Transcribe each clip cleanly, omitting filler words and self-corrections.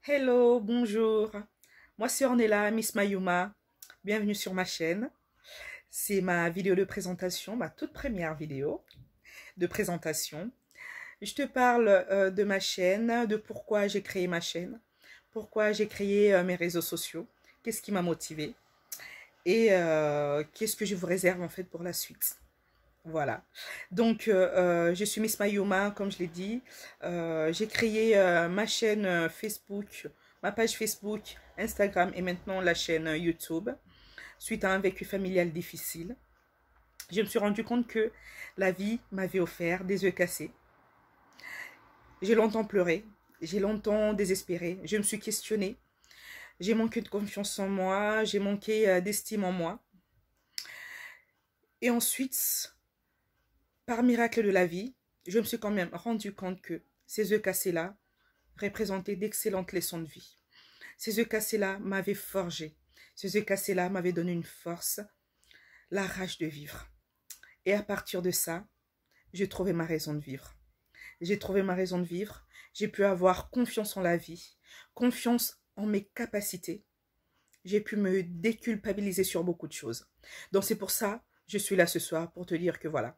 Hello, bonjour. Moi c'est Ornella, Miss Mayuma. Bienvenue sur ma chaîne. C'est ma vidéo de présentation, ma toute première vidéo de présentation. Je te parle de ma chaîne, de pourquoi j'ai créé ma chaîne, pourquoi j'ai créé mes réseaux sociaux, qu'est-ce qui m'a motivée et qu'est-ce que je vous réserve en fait pour la suite. Voilà. Donc, je suis Miss Mayuma, comme je l'ai dit. J'ai créé ma chaîne Facebook, ma page Facebook, Instagram et maintenant la chaîne YouTube suite à un vécu familial difficile. Je me suis rendu compte que la vie m'avait offert des yeux cassés. J'ai longtemps pleuré, j'ai longtemps désespéré, je me suis questionnée. J'ai manqué de confiance en moi, j'ai manqué d'estime en moi. Et ensuite, par miracle de la vie, je me suis quand même rendu compte que ces œufs cassés-là représentaient d'excellentes leçons de vie. Ces œufs cassés-là m'avaient forgé. Ces œufs cassés-là m'avaient donné une force, la rage de vivre. Et à partir de ça, j'ai trouvé ma raison de vivre. J'ai trouvé ma raison de vivre. J'ai pu avoir confiance en la vie, confiance en mes capacités. J'ai pu me déculpabiliser sur beaucoup de choses. Donc c'est pour ça, je suis là ce soir pour te dire que voilà,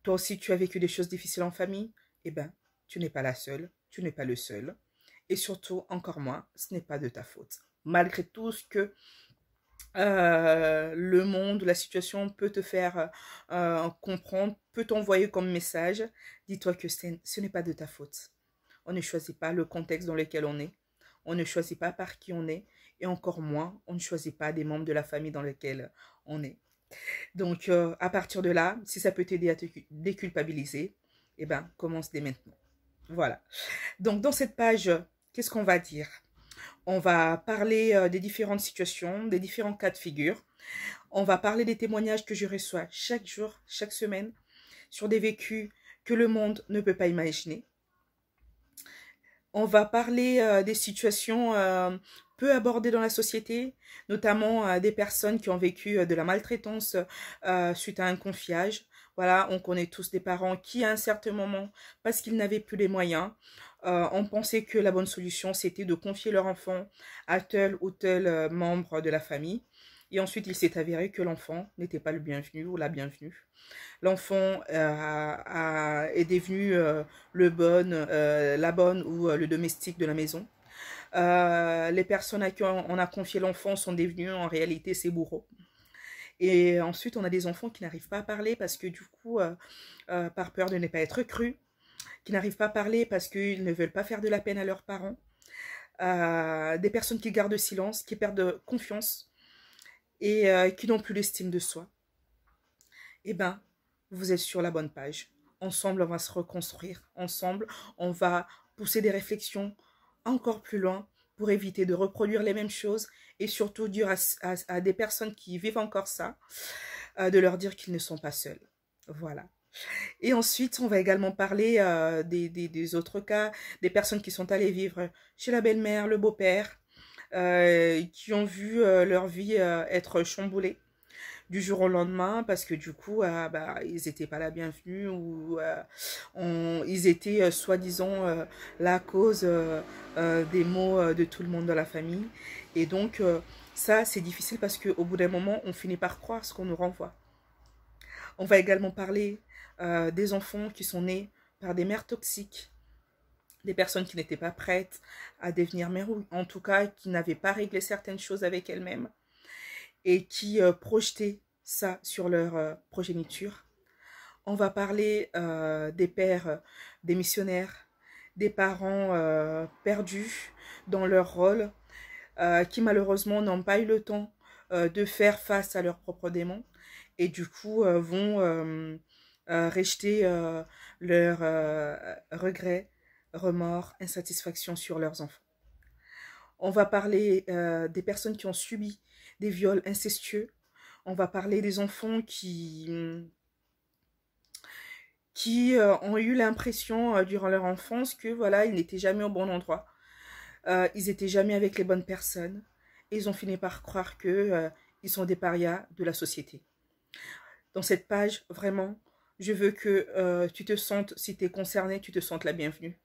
toi aussi, tu as vécu des choses difficiles en famille, eh bien, tu n'es pas la seule, tu n'es pas le seul. Et surtout, encore moins, ce n'est pas de ta faute. Malgré tout ce que le monde, la situation peut te faire comprendre, peut t'envoyer comme message, dis-toi que ce n'est pas de ta faute. On ne choisit pas le contexte dans lequel on est. On ne choisit pas par qui on est. Et encore moins, on ne choisit pas des membres de la famille dans lesquels on est. Donc, à partir de là, si ça peut t'aider à te déculpabiliser, eh ben, commence dès maintenant. Voilà. Donc, dans cette page, qu'est-ce qu'on va dire? On va parler des différentes situations, des différents cas de figure. On va parler des témoignages que je reçois chaque jour, chaque semaine, sur des vécus que le monde ne peut pas imaginer. On va parler des situations peu abordées dans la société, notamment des personnes qui ont vécu de la maltraitance suite à un confiage. Voilà, on connaît tous des parents qui, à un certain moment, parce qu'ils n'avaient plus les moyens, ont pensé que la bonne solution, c'était de confier leur enfant à tel ou tel membre de la famille. Et ensuite, il s'est avéré que l'enfant n'était pas le bienvenu ou la bienvenue. L'enfant est devenu la bonne ou le domestique de la maison. Les personnes à qui on a confié l'enfant sont devenues en réalité ses bourreaux. Et ensuite, on a des enfants qui n'arrivent pas à parler parce que du coup, par peur de ne pas être crus, qui n'arrivent pas à parler parce qu'ils ne veulent pas faire de la peine à leurs parents. Des personnes qui gardent silence, qui perdent confiance et qui n'ont plus l'estime de soi. Eh bien, vous êtes sur la bonne page. Ensemble, on va se reconstruire. Ensemble, on va pousser des réflexions encore plus loin pour éviter de reproduire les mêmes choses et surtout dire à des personnes qui vivent encore ça, de leur dire qu'ils ne sont pas seuls. Voilà. Et ensuite, on va également parler des autres cas, des personnes qui sont allées vivre chez la belle-mère, le beau-père, qui ont vu leur vie être chamboulée du jour au lendemain parce que du coup ils n'étaient pas la bienvenue ou ils étaient soi-disant la cause des maux de tout le monde dans la famille. Et donc ça c'est difficile parce qu'au bout d'un moment on finit par croire ce qu'on nous renvoie. On va également parler des enfants qui sont nés par des mères toxiques, des personnes qui n'étaient pas prêtes à devenir mères ou en tout cas qui n'avaient pas réglé certaines choses avec elles-mêmes et qui projetaient ça sur leur progéniture. On va parler des pères démissionnaires, des parents perdus dans leur rôle, qui malheureusement n'ont pas eu le temps de faire face à leurs propres démons et du coup vont rejeter leurs regrets, remords, insatisfaction sur leurs enfants. On va parler des personnes qui ont subi des viols incestueux. On va parler des enfants qui ont eu l'impression durant leur enfance que voilà, ils n'étaient jamais au bon endroit. Ils n'étaient jamais avec les bonnes personnes. Et ils ont fini par croire que ils sont des parias de la société. Dans cette page, vraiment, je veux que tu te sentes, si tu es concerné, tu te sentes la bienvenue.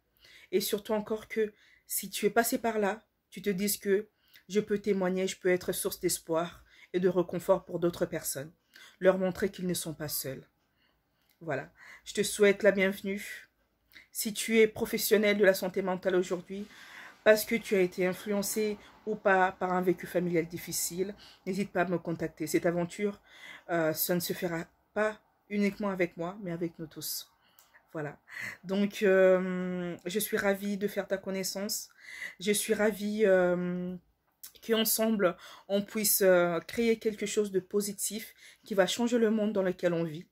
Et surtout encore que si tu es passé par là, tu te dises que je peux témoigner, je peux être source d'espoir et de réconfort pour d'autres personnes. Leur montrer qu'ils ne sont pas seuls. Voilà. Je te souhaite la bienvenue. Si tu es professionnel de la santé mentale aujourd'hui, parce que tu as été influencé ou pas par un vécu familial difficile, n'hésite pas à me contacter. Cette aventure, ça ne se fera pas uniquement avec moi, mais avec nous tous. Voilà. Donc, je suis ravie de faire ta connaissance. Je suis ravie qu'ensemble, on puisse créer quelque chose de positif qui va changer le monde dans lequel on vit.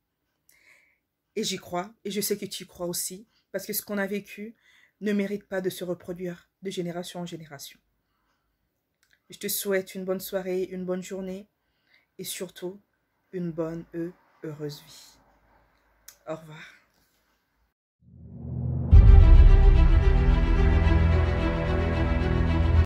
Et j'y crois, et je sais que tu y crois aussi, parce que ce qu'on a vécu ne mérite pas de se reproduire de génération en génération. Je te souhaite une bonne soirée, une bonne journée, et surtout, une bonne et heureuse vie. Au revoir.